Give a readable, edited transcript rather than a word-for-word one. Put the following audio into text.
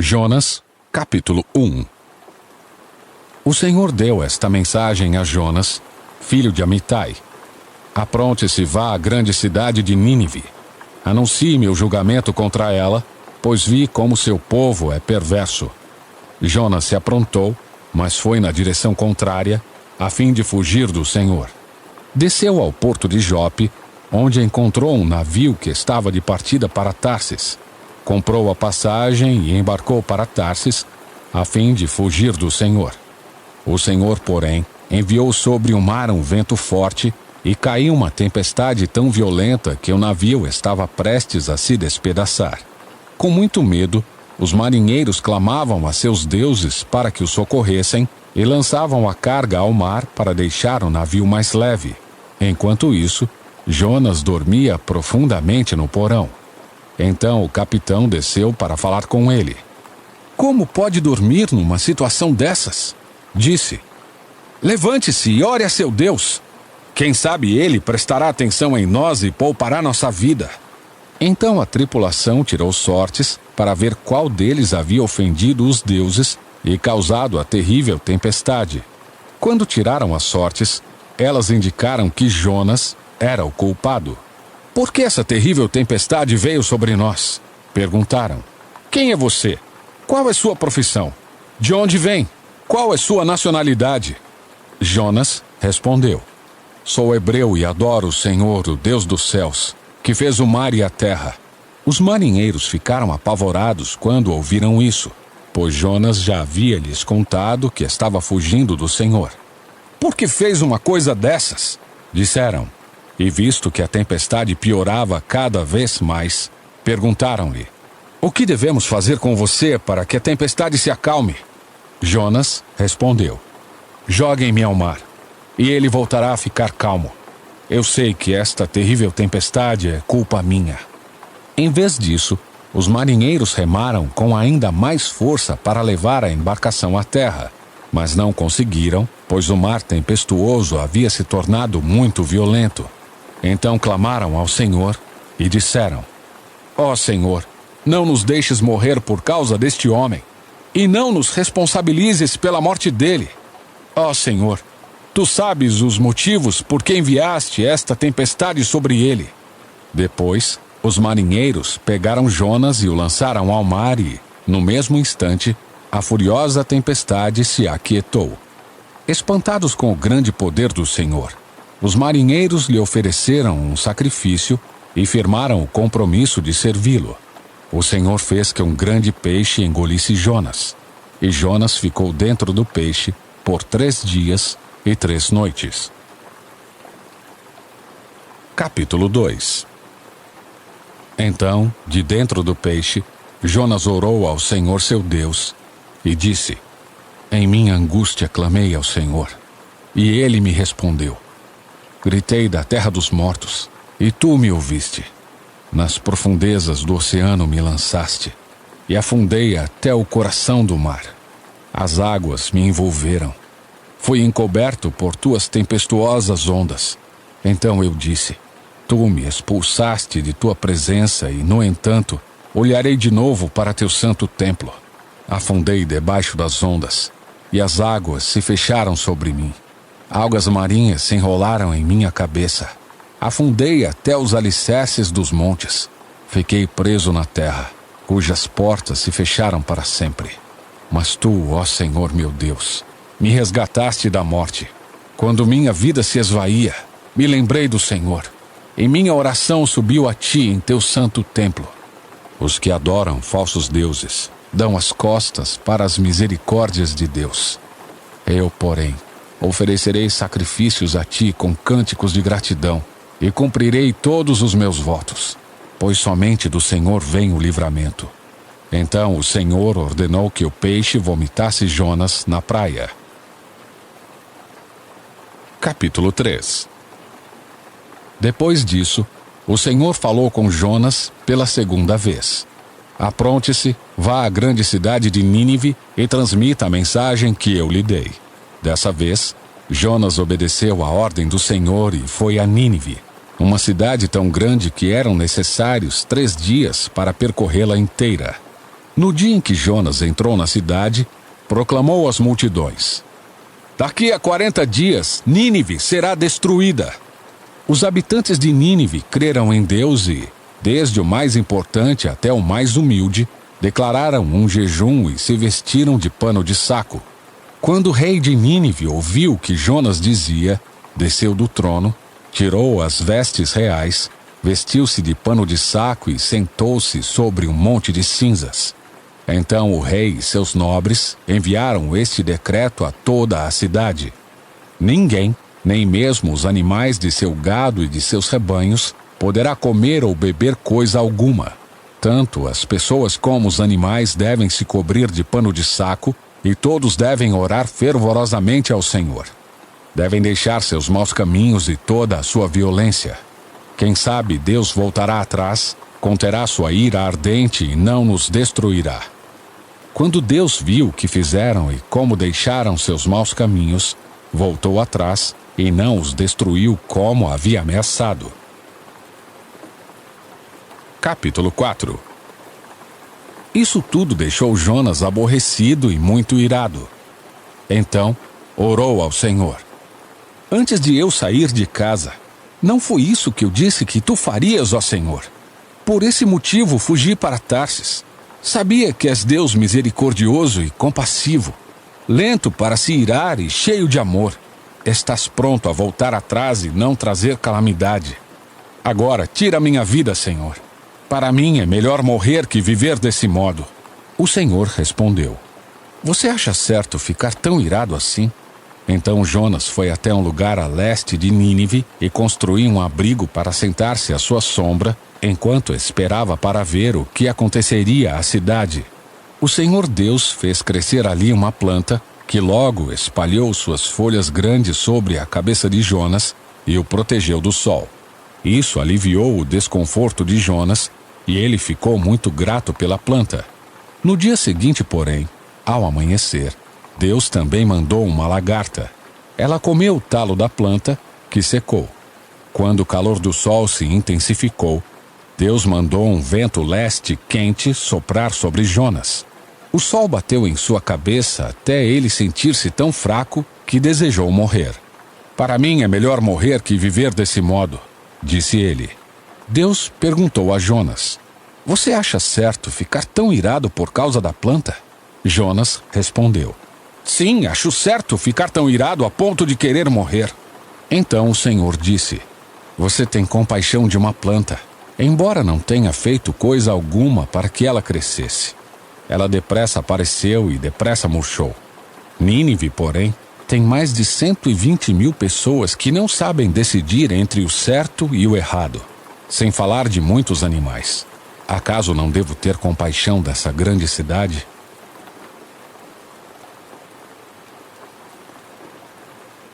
Jonas, capítulo 1. O Senhor deu esta mensagem a Jonas, filho de Amitai. Apronte-se, vá à grande cidade de Nínive. Anuncie meu julgamento contra ela, pois vi como seu povo é perverso. Jonas se aprontou, mas foi na direção contrária, a fim de fugir do Senhor. Desceu ao porto de Jope, onde encontrou um navio que estava de partida para Tarsis. Comprou a passagem e embarcou para Tarsis, a fim de fugir do Senhor. O Senhor, porém, enviou sobre o mar um vento forte e caiu uma tempestade tão violenta que o navio estava prestes a se despedaçar. Com muito medo, os marinheiros clamavam a seus deuses para que o socorressem e lançavam a carga ao mar para deixar o navio mais leve. Enquanto isso, Jonas dormia profundamente no porão. Então o capitão desceu para falar com ele. "Como pode dormir numa situação dessas?" disse. "Levante-se e ore a seu Deus. Quem sabe ele prestará atenção em nós e poupará nossa vida." Então a tripulação tirou sortes para ver qual deles havia ofendido os deuses e causado a terrível tempestade. Quando tiraram as sortes, elas indicaram que Jonas era o culpado. "Por que essa terrível tempestade veio sobre nós?" perguntaram. "Quem é você? Qual é sua profissão? De onde vem? Qual é sua nacionalidade?" Jonas respondeu: "Sou hebreu e adoro o Senhor, o Deus dos céus, que fez o mar e a terra." Os marinheiros ficaram apavorados quando ouviram isso, pois Jonas já havia lhes contado que estava fugindo do Senhor. "Por que fez uma coisa dessas?" disseram. E visto que a tempestade piorava cada vez mais, perguntaram-lhe: "O que devemos fazer com você para que a tempestade se acalme?" Jonas respondeu: "Joguem-me ao mar, e ele voltará a ficar calmo. Eu sei que esta terrível tempestade é culpa minha." Em vez disso, os marinheiros remaram com ainda mais força para levar a embarcação à terra, mas não conseguiram, pois o mar tempestuoso havia se tornado muito violento. Então clamaram ao Senhor e disseram: "Ó Senhor, não nos deixes morrer por causa deste homem, e não nos responsabilizes pela morte dele. Ó Senhor, tu sabes os motivos por que enviaste esta tempestade sobre ele." Depois, os marinheiros pegaram Jonas e o lançaram ao mar e, no mesmo instante, a furiosa tempestade se aquietou. Espantados com o grande poder do Senhor, os marinheiros lhe ofereceram um sacrifício e firmaram o compromisso de servi-lo. O Senhor fez que um grande peixe engolisse Jonas, e Jonas ficou dentro do peixe por 3 dias e 3 noites. Capítulo 2. Então, de dentro do peixe, Jonas orou ao Senhor seu Deus e disse: "Em minha angústia clamei ao Senhor, e ele me respondeu. Gritei da terra dos mortos, e tu me ouviste. Nas profundezas do oceano me lançaste, e afundei até o coração do mar. As águas me envolveram. Fui encoberto por tuas tempestuosas ondas. Então eu disse: tu me expulsaste de tua presença e, no entanto, olharei de novo para teu santo templo. Afundei debaixo das ondas, e as águas se fecharam sobre mim. Algas marinhas se enrolaram em minha cabeça. Afundei até os alicerces dos montes. Fiquei preso na terra, cujas portas se fecharam para sempre. Mas tu, ó Senhor meu Deus, me resgataste da morte. Quando minha vida se esvaía, me lembrei do Senhor, e minha oração subiu a ti em teu santo templo. Os que adoram falsos deuses dão as costas para as misericórdias de Deus. Eu, porém, oferecerei sacrifícios a ti com cânticos de gratidão, e cumprirei todos os meus votos, pois somente do Senhor vem o livramento. Então o Senhor ordenou que o peixe vomitasse Jonas na praia. Capítulo 3. Depois disso, o Senhor falou com Jonas pela segunda vez. Apronte-se, vá à grande cidade de Nínive e transmita a mensagem que eu lhe dei. Dessa vez, Jonas obedeceu à ordem do Senhor e foi a Nínive, uma cidade tão grande que eram necessários 3 dias para percorrê-la inteira. No dia em que Jonas entrou na cidade, proclamou às multidões: Daqui a 40 dias, Nínive será destruída. Os habitantes de Nínive creram em Deus e, desde o mais importante até o mais humilde, declararam um jejum e se vestiram de pano de saco. Quando o rei de Nínive ouviu o que Jonas dizia, desceu do trono, tirou as vestes reais, vestiu-se de pano de saco e sentou-se sobre um monte de cinzas. Então o rei e seus nobres enviaram este decreto a toda a cidade: Ninguém, nem mesmo os animais de seu gado e de seus rebanhos, poderá comer ou beber coisa alguma. Tanto as pessoas como os animais devem se cobrir de pano de saco e todos devem orar fervorosamente ao Senhor. Devem deixar seus maus caminhos e toda a sua violência. Quem sabe Deus voltará atrás, conterá sua ira ardente e não nos destruirá. Quando Deus viu o que fizeram e como deixaram seus maus caminhos, voltou atrás e não os destruiu como havia ameaçado. Capítulo 4. Isso tudo deixou Jonas aborrecido e muito irado. Então, orou ao Senhor: Antes de eu sair de casa, não foi isso que eu disse que tu farias, ó Senhor? Por esse motivo fugi para Tarsis. Sabia que és Deus misericordioso e compassivo, lento para se irar e cheio de amor. Estás pronto a voltar atrás e não trazer calamidade. Agora tira minha vida, Senhor. Para mim é melhor morrer que viver desse modo. O Senhor respondeu: Você acha certo ficar tão irado assim? Então Jonas foi até um lugar a leste de Nínive e construiu um abrigo para sentar-se à sua sombra, enquanto esperava para ver o que aconteceria à cidade. O Senhor Deus fez crescer ali uma planta, que logo espalhou suas folhas grandes sobre a cabeça de Jonas e o protegeu do sol. Isso aliviou o desconforto de Jonas, e ele ficou muito grato pela planta. No dia seguinte, porém, ao amanhecer, Deus também mandou uma lagarta. Ela comeu o talo da planta, que secou. Quando o calor do sol se intensificou, Deus mandou um vento leste quente soprar sobre Jonas. O sol bateu em sua cabeça até ele sentir-se tão fraco que desejou morrer. Para mim é melhor morrer que viver desse modo, disse ele. Deus perguntou a Jonas: Você acha certo ficar tão irado por causa da planta? Jonas respondeu: Sim, acho certo ficar tão irado a ponto de querer morrer. Então o Senhor disse: Você tem compaixão de uma planta, embora não tenha feito coisa alguma para que ela crescesse. Ela depressa apareceu e depressa murchou. Nínive, porém, tem mais de 120 mil pessoas que não sabem decidir entre o certo e o errado, sem falar de muitos animais. Acaso não devo ter compaixão dessa grande cidade?